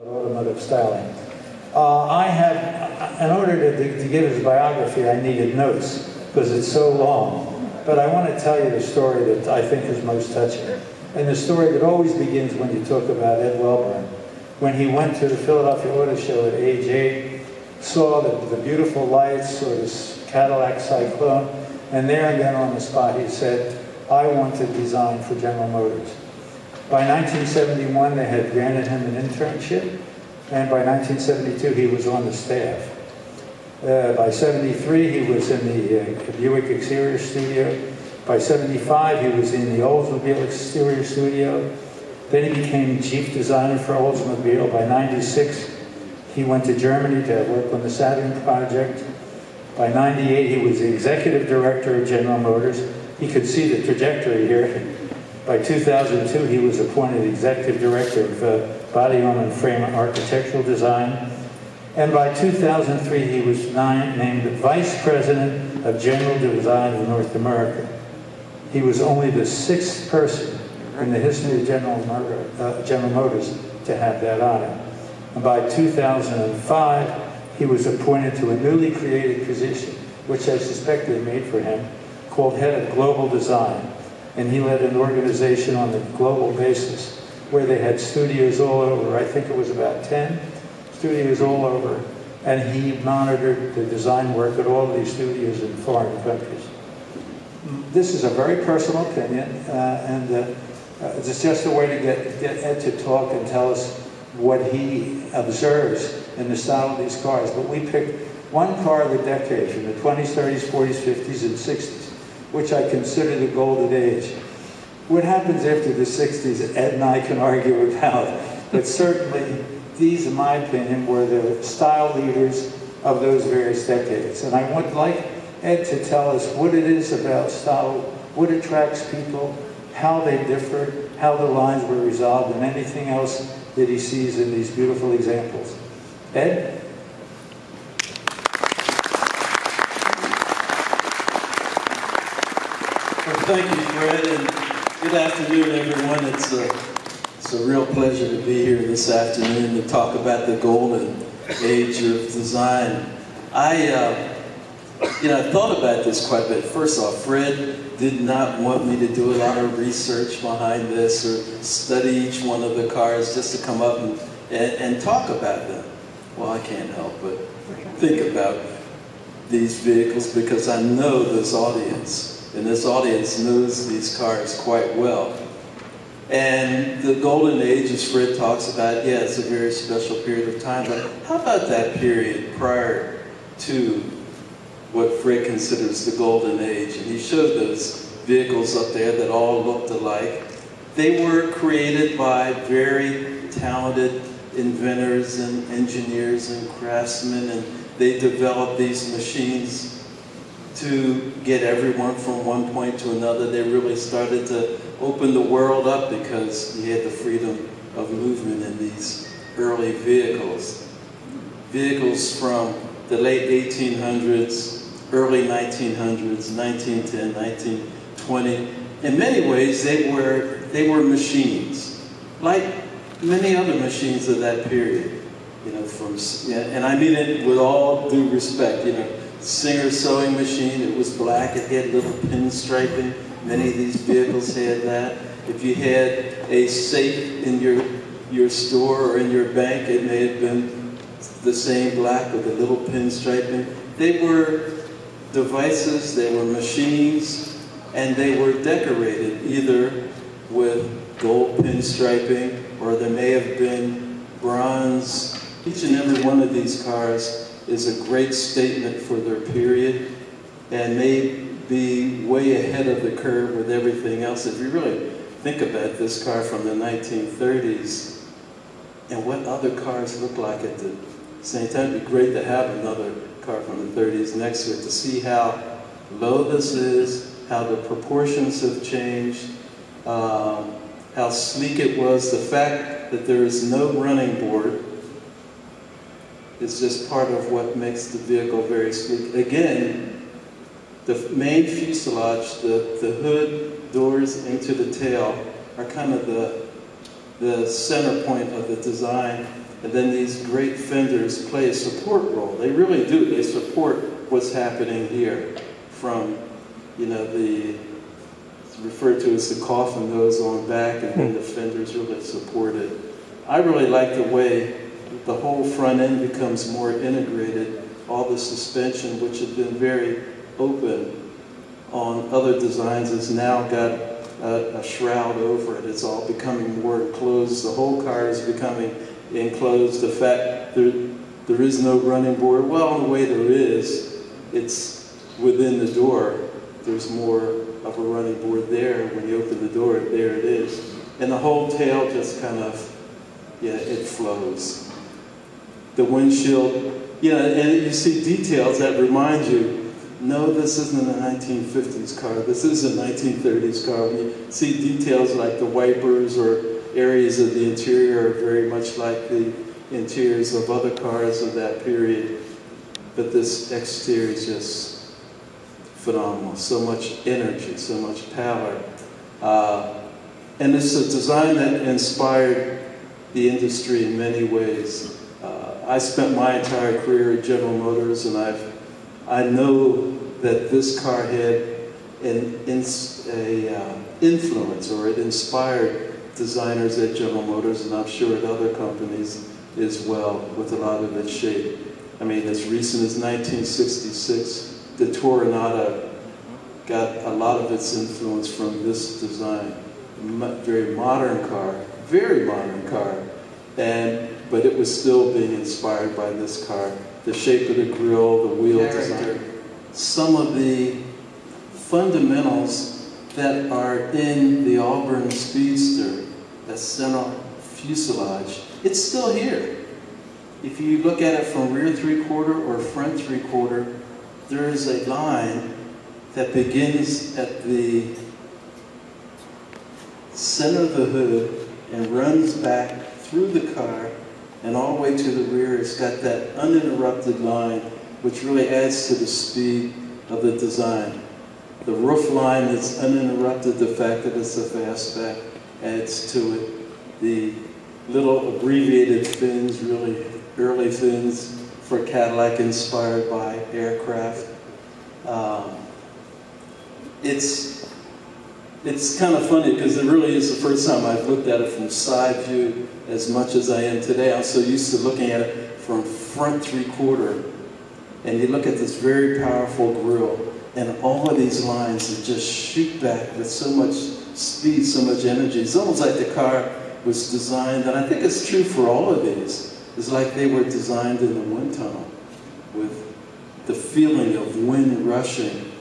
Automotive styling. In order to give his biography, I needed notes because it's so long. But I want to tell you the story that I think is most touching. And the story that always begins when you talk about Ed Welburn. When he went to the Philadelphia Auto Show at age 8, saw the beautiful lights, saw this Cadillac Cyclone, and there and then on the spot he said, I want to design for General Motors. By 1971, they had granted him an internship, and by 1972, he was on the staff. By 73, he was in the Buick Exterior Studio. By 75, he was in the Oldsmobile Exterior Studio. Then he became chief designer for Oldsmobile. By 96, he went to Germany to work on the Saturn project. By 98, he was the executive director of General Motors. He could see the trajectory here. By 2002, he was appointed executive director of body armor and frame architectural design. And by 2003, he was named vice president of general design in North America. He was only the 6th person in the history of General Motors to have that honor. And by 2005, he was appointed to a newly created position, which I suspect they made for him, called head of global design. And he led an organization on a global basis where they had studios all over. I think it was about 10 studios all over. And he monitored the design work at all of these studios in foreign countries. This is a very personal opinion, and it's just a way to get Ed to talk and tell us what he observes in the style of these cars. But we picked one car of the decade from the 20s, 30s, 40s, 50s, and 60s, which I consider the golden age. What happens after the 60s, Ed and I can argue about, but certainly these, in my opinion, were the style leaders of those various decades. And I would like Ed to tell us what it is about style, what attracts people, how they differ, how the lines were resolved, and anything else that he sees in these beautiful examples. Ed? Well, thank you, Fred, and good afternoon, everyone. It's a real pleasure to be here this afternoon to talk about the golden age of design. I thought about this quite a bit. First off, Fred did not want me to do a lot of research behind this or study each one of the cars just to come up and talk about them. Well, I can't help but think about these vehicles because I know this audience, and this audience knows these cars quite well. And the golden age, as Fred talks about, yeah, it's a very special period of time, but how about that period prior to what Fred considers the golden age? And he showed those vehicles up there that all looked alike. They were created by very talented inventors and engineers and craftsmen, and they developed these machines to get everyone from one point to another. They really started to open the world up because you had the freedom of movement in these early vehicles. Vehicles from the late 1800s, early 1900s, 1910, 1920. In many ways, they were machines, like many other machines of that period. And I mean it with all due respect. Singer sewing machine, it was black, it had little pinstriping. Many of these vehicles had that. If you had a safe in your store or in your bank, it may have been the same black with a little pinstriping. They were devices, they were machines, and they were decorated either with gold pinstriping or there may have been bronze. Each and every one of these cars is a great statement for their period and may be way ahead of the curve with everything else. If you really think about this car from the 1930s and what other cars look like at the same time, it'd be great to have another car from the 30s next to it to see how low this is, how the proportions have changed, how sleek it was. The fact that there is no running board is just part of what makes the vehicle very sleek. Again, the main fuselage, the hood, doors into the tail are kind of the center point of the design. And then these great fenders play a support role. They really do. They support what's happening here from, you know, it's referred to as the coffin goes on back, and then the fenders really support it. I really like the way the whole front end becomes more integrated. All the suspension, which had been very open on other designs, has now got a shroud over it. It's all becoming more enclosed. The whole car is becoming enclosed. The fact there is no running board, well, in a way there is. It's within the door. There's more of a running board there. When you open the door, there it is. And the whole tail just kind of, yeah, it flows. The windshield, you know, and you see details that remind you, no, this isn't a 1950s car. This is a 1930s car. You see details like the wipers or areas of the interior are very much like the interiors of other cars of that period. But this exterior is just phenomenal. So much energy, so much power. And it's a design that inspired the industry in many ways. I spent my entire career at General Motors, and I know that this car had an influence, or it inspired designers at General Motors, and I'm sure at other companies as well, with a lot of its shape. I mean, as recent as 1966, the Toronado got a lot of its influence from this design. Very modern car, but it was still being inspired by this car. The shape of the grille, the wheel design. Some of the fundamentals that are in the Auburn Speedster, the center fuselage, it's still here. If you look at it from rear three-quarter or front three-quarter, there is a line that begins at the center of the hood and runs back through the car and all the way to the rear. It's got that uninterrupted line, which really adds to the speed of the design. The roof line is uninterrupted. The fact that it's a fastback adds to it. The little abbreviated fins, really early fins for Cadillac, inspired by aircraft. It's kind of funny because it really is the first time I've looked at it from side view as much as I am today. I'm so used to looking at it from front three-quarter, and you look at this very powerful grille, and all of these lines that just shoot back with so much speed, so much energy. It's almost like the car was designed, and I think it's true for all of these. It's like they were designed in the wind tunnel with the feeling of wind rushing.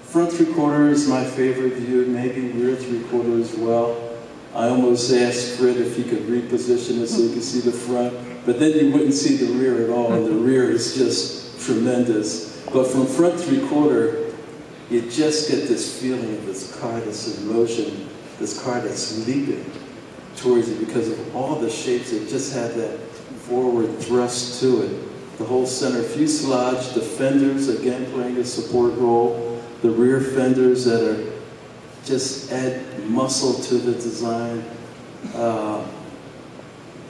Front three-quarter is my favorite view, maybe rear three-quarter as well. I almost asked Fred if he could reposition it so you could see the front, but then you wouldn't see the rear at all, and the rear is just tremendous. But from front three-quarter, you just get this feeling of this car that's in motion, this car that's leaping towards you because of all the shapes that just have that forward thrust to it. The whole center fuselage, the fenders, again playing a support role, the rear fenders that are just add muscle to the design.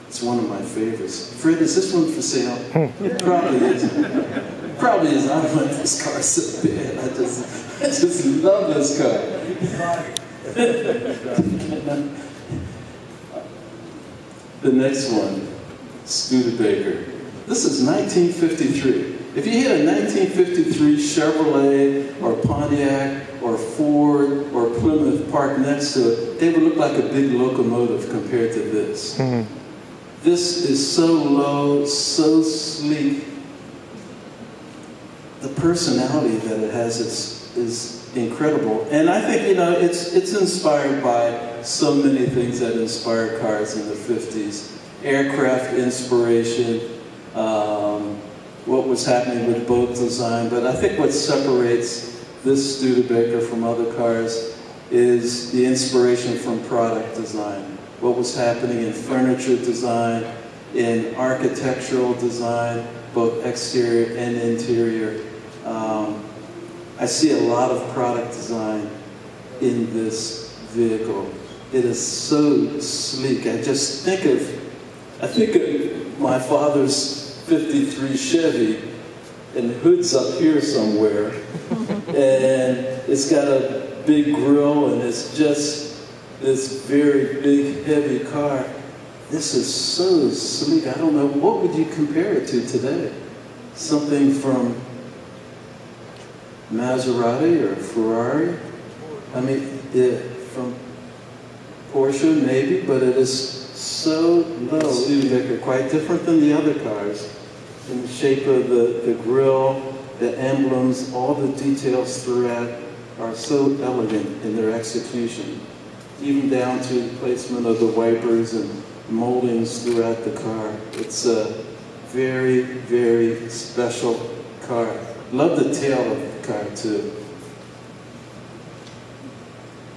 It's one of my favorites. Fred, is this one for sale? It probably is. Probably is. I want this car so bad. I just love this car. The next one, Studebaker. This is 1953. If you hit a 1953 Chevrolet or Pontiac or Ford or Plymouth parked next to it, they would look like a big locomotive compared to this. Mm-hmm. This is so low, so sleek. The personality that it has is incredible. And I think, you know, it's inspired by so many things that inspired cars in the 50s. Aircraft inspiration, what was happening with boat design, but I think what separates this Studebaker from other cars is the inspiration from product design. What was happening in furniture design, in architectural design, both exterior and interior. I see a lot of product design in this vehicle. It is so sleek. I just think of I think of my father's 53 Chevy, and the hood's up here somewhere, and it's got a big grill, and it's just this very big, heavy car. This is so sleek. I don't know, what would you compare it to today? Something from Maserati or Ferrari? I mean, from Porsche maybe, but it is so low. They're quite different than the other cars. In the shape of the grille, the emblems, all the details throughout are so elegant in their execution, even down to the placement of the wipers and moldings throughout the car. It's a very, very special car. Love the tail of the car too.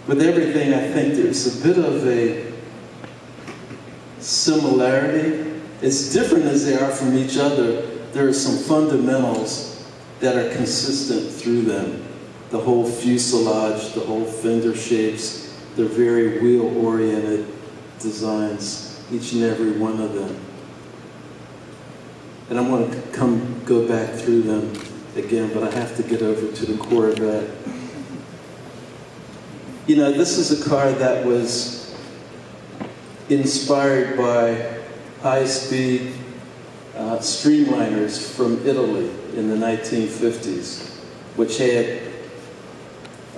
With everything, I think there's a bit of a similarity. As different as they are from each other, there are some fundamentals that are consistent through them. The whole fuselage, the whole fender shapes, they're very wheel-oriented designs, each and every one of them. And I'm going to go back through them again, but I have to get over to the Corvette. You know, this is a car that was inspired by high-speed streamliners from Italy in the 1950s, which had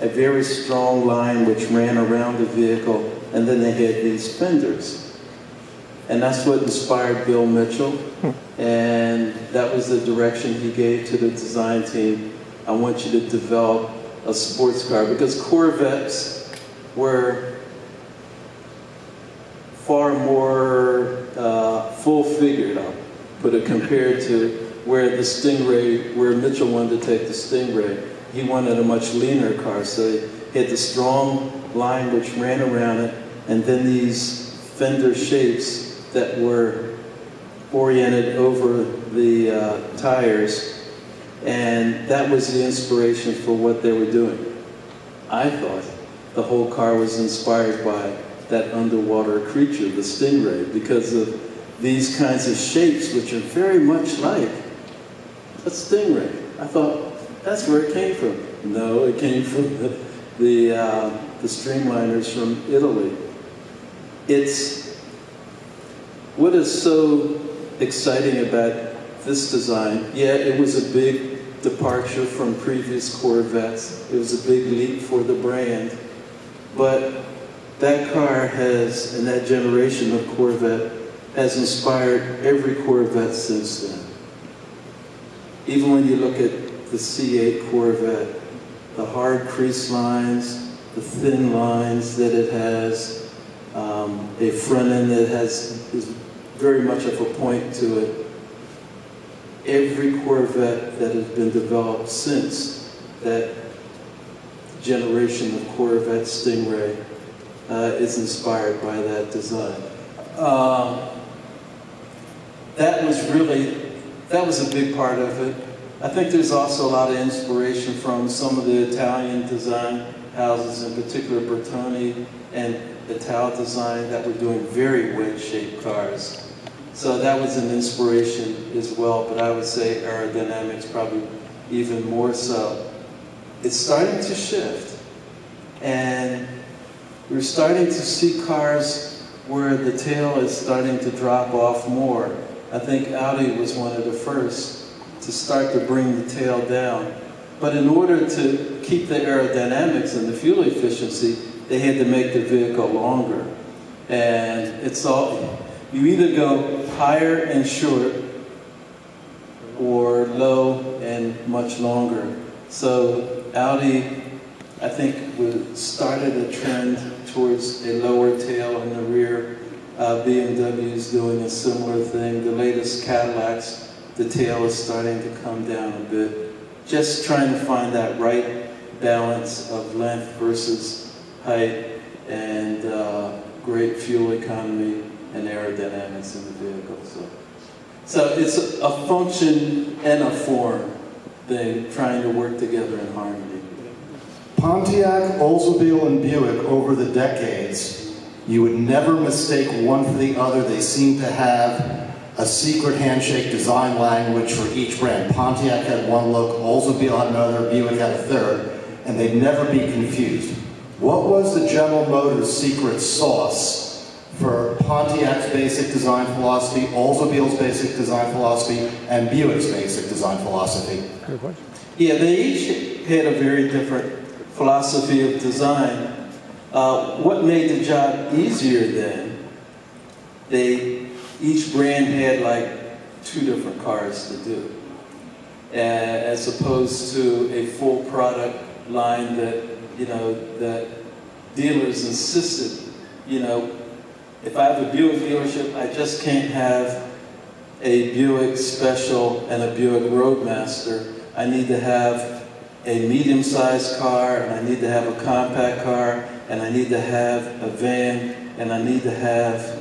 a very strong line which ran around the vehicle, and then they had these fenders. And that's what inspired Bill Mitchell, and that was the direction he gave to the design team. I want you to develop a sports car, because Corvettes were far more full-figured, I'll put it, compared to where the Stingray, where Mitchell wanted to take the Stingray. He wanted a much leaner car, so he had the strong line which ran around it, and then these fender shapes that were oriented over the tires, and that was the inspiration for what they were doing. I thought the whole car was inspired by that underwater creature, the Stingray, because of these kinds of shapes, which are very much like a Stingray. I thought, that's where it came from. No, it came from the streamliners from Italy. It's, what is so exciting about this design, yeah, it was a big departure from previous Corvettes. It was a big leap for the brand. But that car has, and that generation of Corvette, has inspired every Corvette since then. Even when you look at the C8 Corvette, the hard crease lines, the thin lines that it has, a front end that is very much of a point to it. Every Corvette that has been developed since that generation of Corvette Stingray is inspired by that design. That was a big part of it. I think there's also a lot of inspiration from some of the Italian design houses, in particular Bertone and Ital Design, that were doing very wedge-shaped cars. So that was an inspiration as well, but I would say aerodynamics probably even more so. It's starting to shift, and we're starting to see cars where the tail is starting to drop off more. I think Audi was one of the first to start to bring the tail down. But in order to keep the aerodynamics and the fuel efficiency, they had to make the vehicle longer. And it's all, you either go higher and short, or low and much longer. So Audi, I think, started a trend towards a lower tail in the rear. BMW is doing a similar thing. The latest Cadillacs, the tail is starting to come down a bit. Just trying to find that right balance of length versus height, and great fuel economy and aerodynamics in the vehicle. So it's a function and a form thing, trying to work together in harmony. Pontiac, Oldsmobile, and Buick over the decades You would never mistake one for the other. They seem to have a secret handshake design language for each brand. Pontiac had one look, Oldsmobile had another, Buick had a third, and they'd never be confused. What was the General Motors secret sauce for Pontiac's basic design philosophy, Oldsmobile's basic design philosophy, and Buick's basic design philosophy? Good question. Yeah, they each had a very different philosophy of design. What made the job easier then, each brand had like 2 different cars to do, as opposed to a full product line that, that dealers insisted, if I have a Buick dealership, I just can't have a Buick Special and a Buick Roadmaster. I need to have a medium-sized car, and I need to have a compact car, and I need to have a van, and I need to have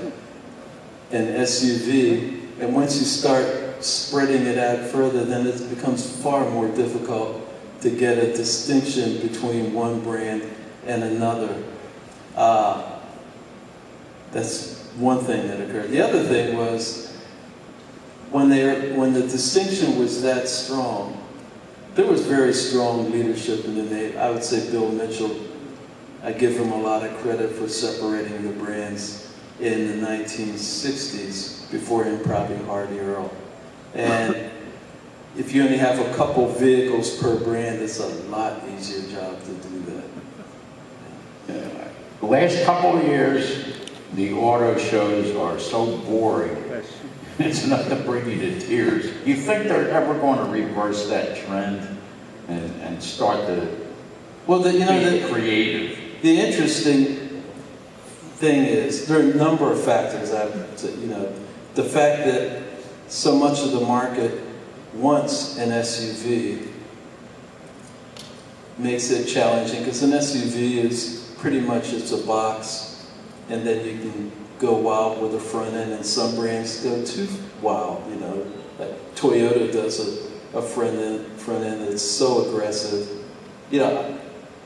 an SUV. And once you start spreading it out further, then it becomes far more difficult to get a distinction between one brand and another. That's one thing that occurred. The other thing was, when the distinction was that strong, there was very strong leadership in the Navy. I would say Bill Mitchell, I give him a lot of credit for separating the brands in the 1960s, before him probably Hardy Earl. And if you only have a couple vehicles per brand, it's a lot easier job to do that. Yeah. The last couple of years, the auto shows are so boring. It's enough to bring you to tears. You think they're ever going to reverse that trend and start to be creative? The interesting thing is, there are a number of factors. The fact that so much of the market wants an SUV makes it challenging, because an SUV is pretty much, it's a box, and then you can go wild with the front end, and some brands go too wild. Like Toyota does a front end that's so aggressive.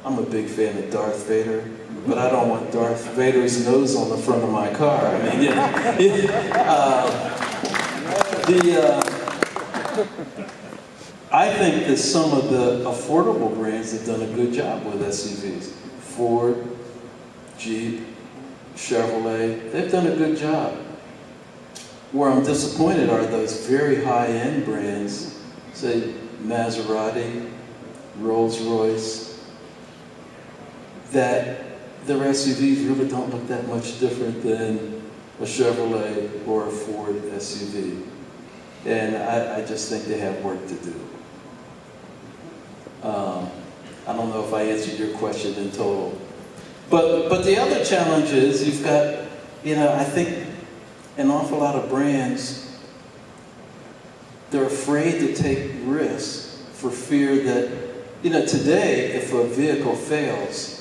I'm a big fan of Darth Vader, but I don't want Darth Vader's nose on the front of my car. I mean, I think that some of the affordable brands have done a good job with SUVs. Ford, Jeep, Chevrolet, they've done a good job. Where I'm disappointed are those very high-end brands, say Maserati, Rolls-Royce, that their SUVs really don't look that much different than a Chevrolet or a Ford SUV. And I just think they have work to do. I don't know if I answered your question in total. But the other challenge is, you've got, I think an awful lot of brands, they're afraid to take risks for fear that, today, if a vehicle fails,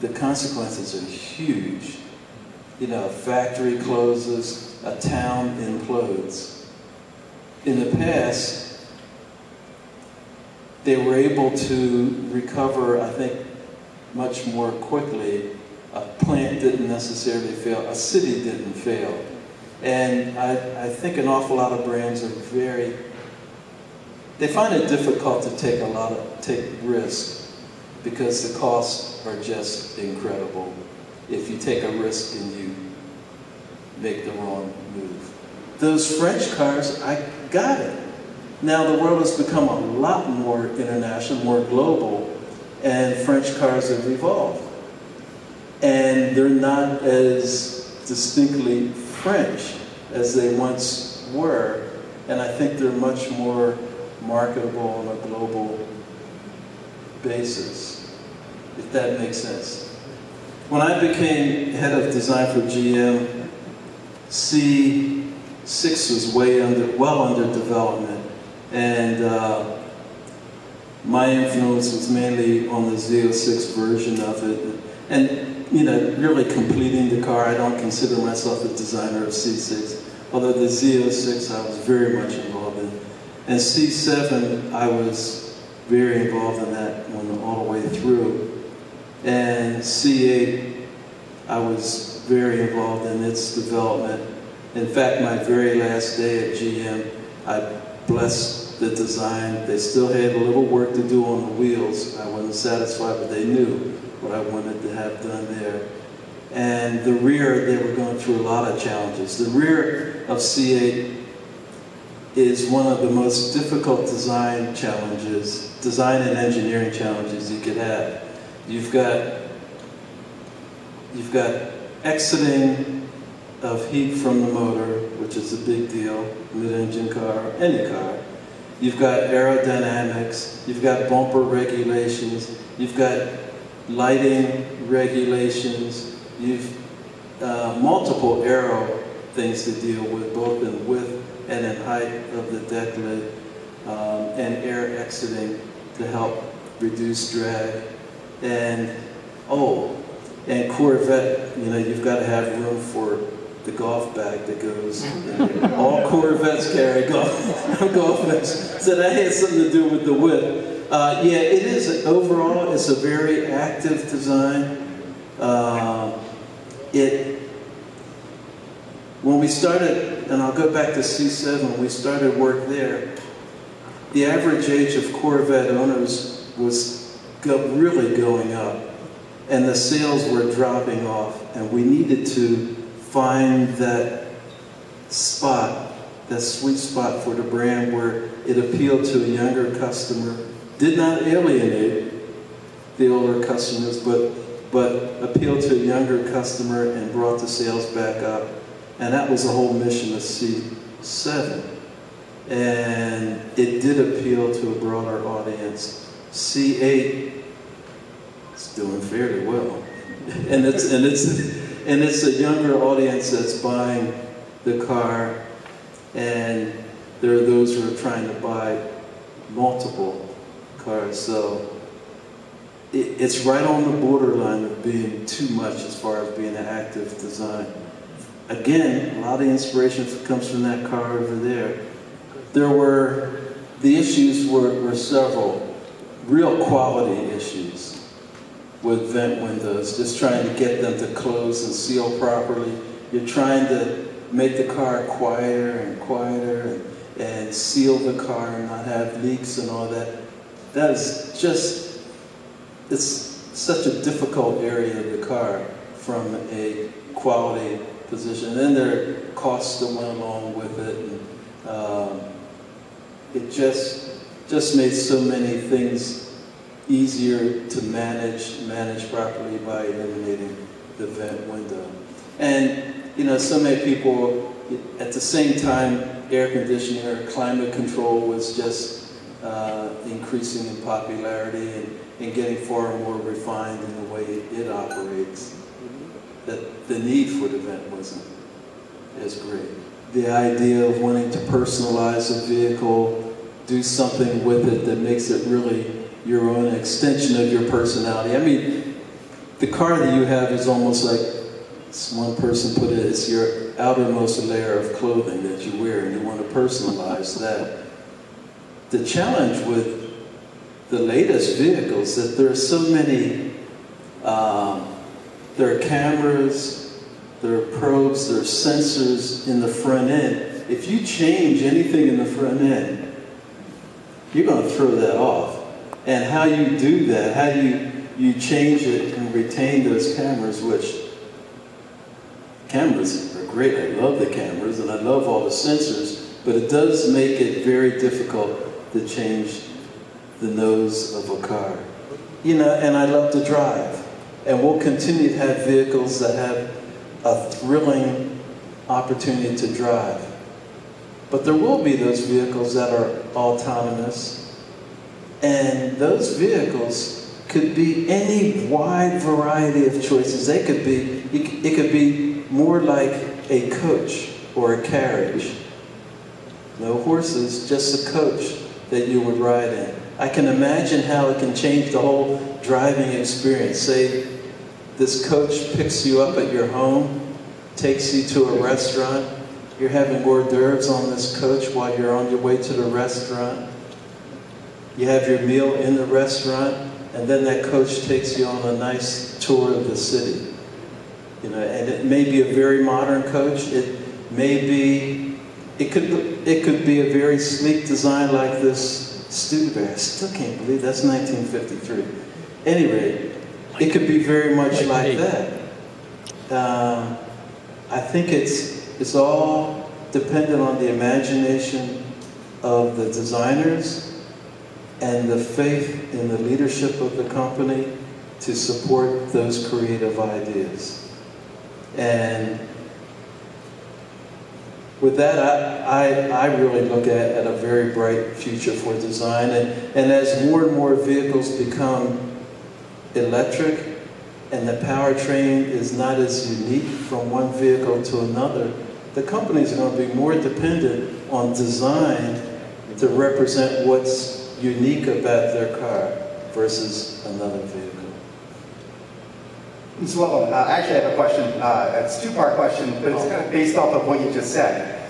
the consequences are huge. A factory closes, a town implodes. In the past, they were able to recover, I think, much more quickly. A plant didn't necessarily fail, a city didn't fail. And I think an awful lot of brands are they find it difficult to take risks, because the costs are just incredible if you take a risk and you make the wrong move. Those French cars, I got it. Now the world has become a lot more international, more global, and French cars have evolved. And they're not as distinctly French as they once were, and I think they're much more marketable on a global basis, if that makes sense. When I became head of design for GM, C6 was well under development, and my influence was mainly on the Z06 version of it, and really completing the car. I don't consider myself a designer of C6, although the Z06 I was very much involved in, and C7 I was very involved in that one all the way through. And C8, I was very involved in its development. In fact, my very last day at GM, I blessed the design. They still had a little work to do on the wheels. I wasn't satisfied, but they knew what I wanted to have done there. And the rear, they were going through a lot of challenges. The rear of C8 is one of the most difficult design challenges, design and engineering challenges you could have. You've got exiting of heat from the motor, which is a big deal, mid-engine car, any car. You've got aerodynamics, you've got bumper regulations, you've got lighting regulations, you've multiple aero things to deal with, both in width and in height of the deck lid, and air exiting to help reduce drag. And Corvette, you know, you've got to have room for the golf bag that goes in there. All Corvettes carry golf bags. So that has something to do with the width. Yeah, it is, overall, it's a very active design. When we started, and I'll go back to C7, when we started work there, the average age of Corvette owners was really going up, and the sales were dropping off, and we needed to find that spot, that sweet spot for the brand where it appealed to a younger customer, did not alienate the older customers, but appealed to a younger customer and brought the sales back up. And that was the whole mission of C7. And it did appeal to a broader audience. C8 is doing fairly well. And it's a younger audience that's buying the car, and there are those who are trying to buy multiple cars. So it's right on the borderline of being too much as far as being an active design. Again, a lot of the inspiration comes from that car over there. The issues were several real quality issues with vent windows, just trying to get them to close and seal properly. You're trying to make the car quieter and quieter and seal the car and not have leaks and all that. That is just, it's such a difficult area of the car from a quality position. And then there are costs that went along with it. And, it just made so many things easier to manage properly by eliminating the vent window. And you know, so many people, at the same time, air conditioning or climate control was just increasing in popularity and getting far more refined in the way it operates. That the need for the vent wasn't as great. The idea of wanting to personalize a vehicle, do something with it that makes it really your own extension of your personality. I mean, the car that you have is almost like, one person put it, it's your outermost layer of clothing that you wear, and you want to personalize that. The challenge with the latest vehicles is that there are so many, there are cameras, there are probes, there are sensors in the front end. If you change anything in the front end, you're going to throw that off. And how you do that, how you change it and retain those cameras, which cameras are great. I love the cameras and I love all the sensors, but it does make it very difficult to change the nose of a car. You know, and I love to drive. And we'll continue to have vehicles that have a thrilling opportunity to drive. But there will be those vehicles that are autonomous. And those vehicles could be any wide variety of choices. They could be, it could be more like a coach or a carriage. No horses, just a coach that you would ride in. I can imagine how it can change the whole driving experience. Say this coach picks you up at your home, takes you to a restaurant. You're having hors d'oeuvres on this coach while you're on your way to the restaurant. You have your meal in the restaurant, and then that coach takes you on a nice tour of the city. You know, and it may be a very modern coach. It could be a very sleek design like this Studebaker. I still can't believe that's 1953. Anyway, it could be very much like that. I think it's all dependent on the imagination of the designers and the faith in the leadership of the company to support those creative ideas. And with that, I really look at a very bright future for design. And as more and more vehicles become electric and the powertrain is not as unique from one vehicle to another, the companies are going to be more dependent on design to represent what's unique about their car versus another vehicle. Ms. Welburn, actually I have a question. It's a two-part question, but it's kind of based off of what you just said.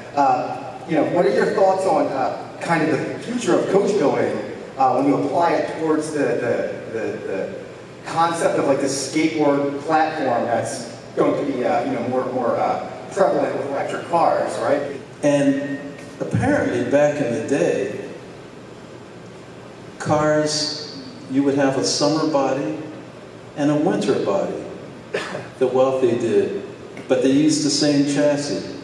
You know, what are your thoughts on kind of the future of coach building when you apply it towards the concept of like the skateboard platform that's going to be you know, more prevalent with electric cars, right? And apparently back in the day, cars, you would have a summer body and a winter body. The wealthy did, but they used the same chassis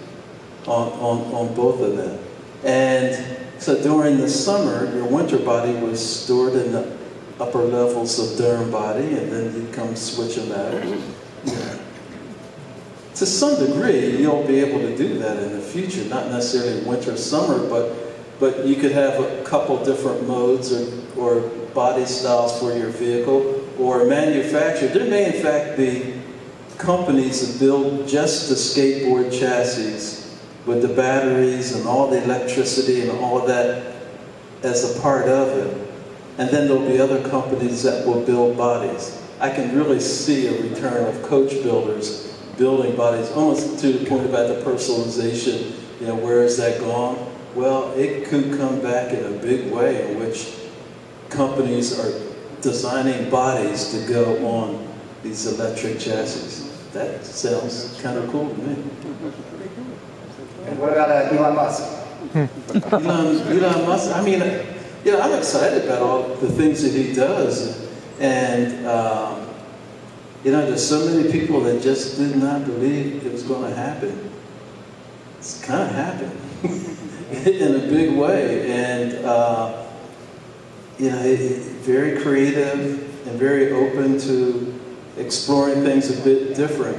on both of them. And so during the summer, your winter body was stored in the upper levels of Durham body, and then you'd come switch them out. Yeah. To some degree, you'll be able to do that in the future, not necessarily winter, summer, but you could have a couple different modes or body styles for your vehicle, or manufactured. There may in fact be companies that build just the skateboard chassis with the batteries and all the electricity and all of that as a part of it. And then there'll be other companies that will build bodies. I can really see a return of coach builders building bodies, almost to the point about the personalization. You know, where is that gone? Well, it could come back in a big way in which companies are designing bodies to go on these electric chassis. That sounds kind of cool to me. And what about Elon Musk? Elon Musk, I mean, you know, I'm excited about all the things that he does. And, you know, there's so many people that just did not believe it was going to happen. It's kind of happened in a big way. And, you know, very creative and very open to exploring things a bit different.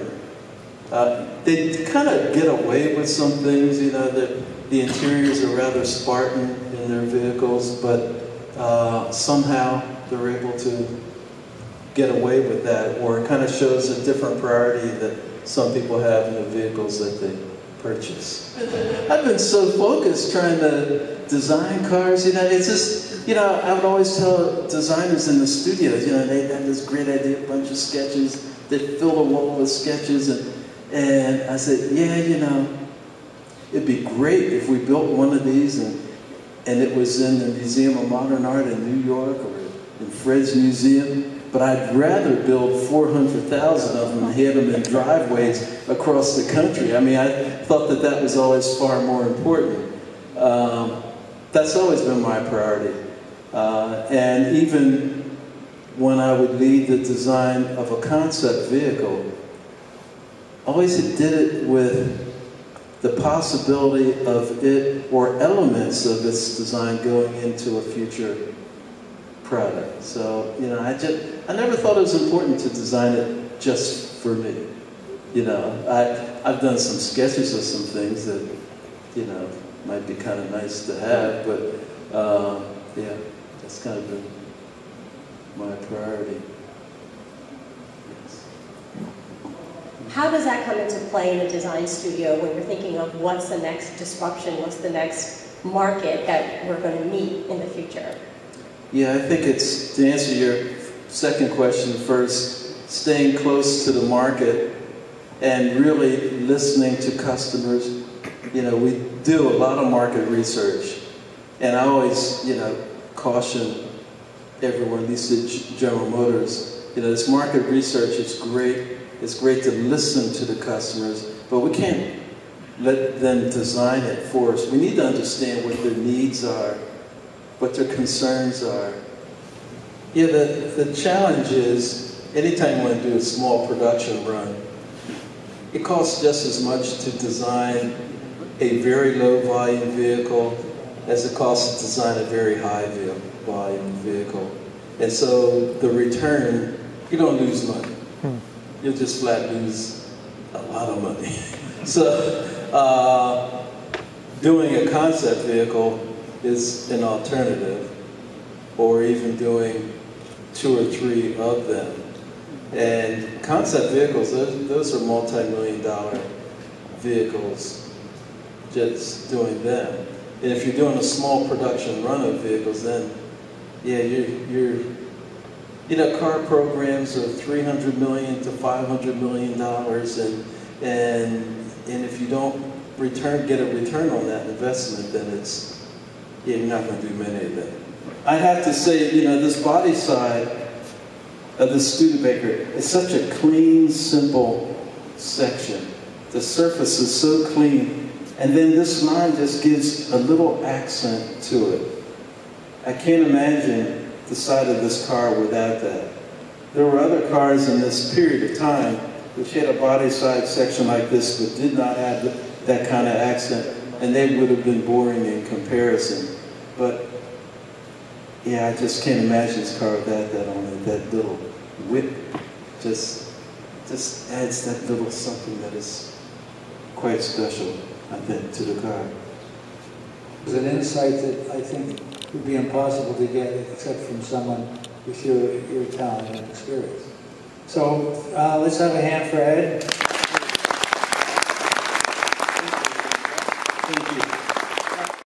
They kind of get away with some things, you know, that the interiors are rather Spartan in their vehicles, but somehow they're able to get away with that, or it kind of shows a different priority that some people have in the vehicles that they purchase. I've been so focused trying to design cars, you know, it's just, you know, I would always tell designers in the studios, you know, they had this great idea, a bunch of sketches, they'd fill the wall with sketches, and I said, yeah, you know, it'd be great if we built one of these and it was in the Museum of Modern Art in New York or in Fred's Museum, but I'd rather build 400,000 of them and have them in driveways across the country. I mean, I thought that that was always far more important. That's always been my priority. And even when I would lead the design of a concept vehicle, always did it with the possibility of it or elements of its design going into a future product. So, you know, I never thought it was important to design it just for me. You know, I've done some sketches of some things that, you know, might be kind of nice to have, but yeah, that's kind of been my priority. Yes. How does that come into play in a design studio when you're thinking of what's the next disruption, what's the next market that we're going to meet in the future? Yeah, I think it's, to answer your second question first, staying close to the market and really listening to customers. You know, we do a lot of market research, and I always, you know, caution everyone, at least at General Motors, you know, this market research is great, It's great to listen to the customers, but we can't let them design it for us. We need to understand what their needs are, what their concerns are. Yeah, the challenge is, anytime you want to do a small production run, it costs just as much to design a very low volume vehicle as it costs to design a very high volume vehicle. And so the return, you don't lose money. You'll just flat lose a lot of money. So doing a concept vehicle is an alternative, or even doing 2 or 3 of them. And concept vehicles, those are multi-million-dollar vehicles, just doing them. And if you're doing a small production run of vehicles, then yeah, you know, car programs are $300 million to $500 million, and if you don't get a return on that investment, then yeah, you're not going to do many of them. I have to say, you know, this body side of the Studebaker is such a clean, simple section. The surface is so clean, and then this line just gives a little accent to it. I can't imagine the side of this car without that. There were other cars in this period of time which had a body side section like this but did not have that kind of accent, and they would have been boring in comparison. But yeah, I just can't imagine this car without that on it. That little whip just adds that little something that is quite special, I think, to the car. It's an insight that I think would be impossible to get except from someone with your talent and experience. So let's have a hand for Ed. Thank you.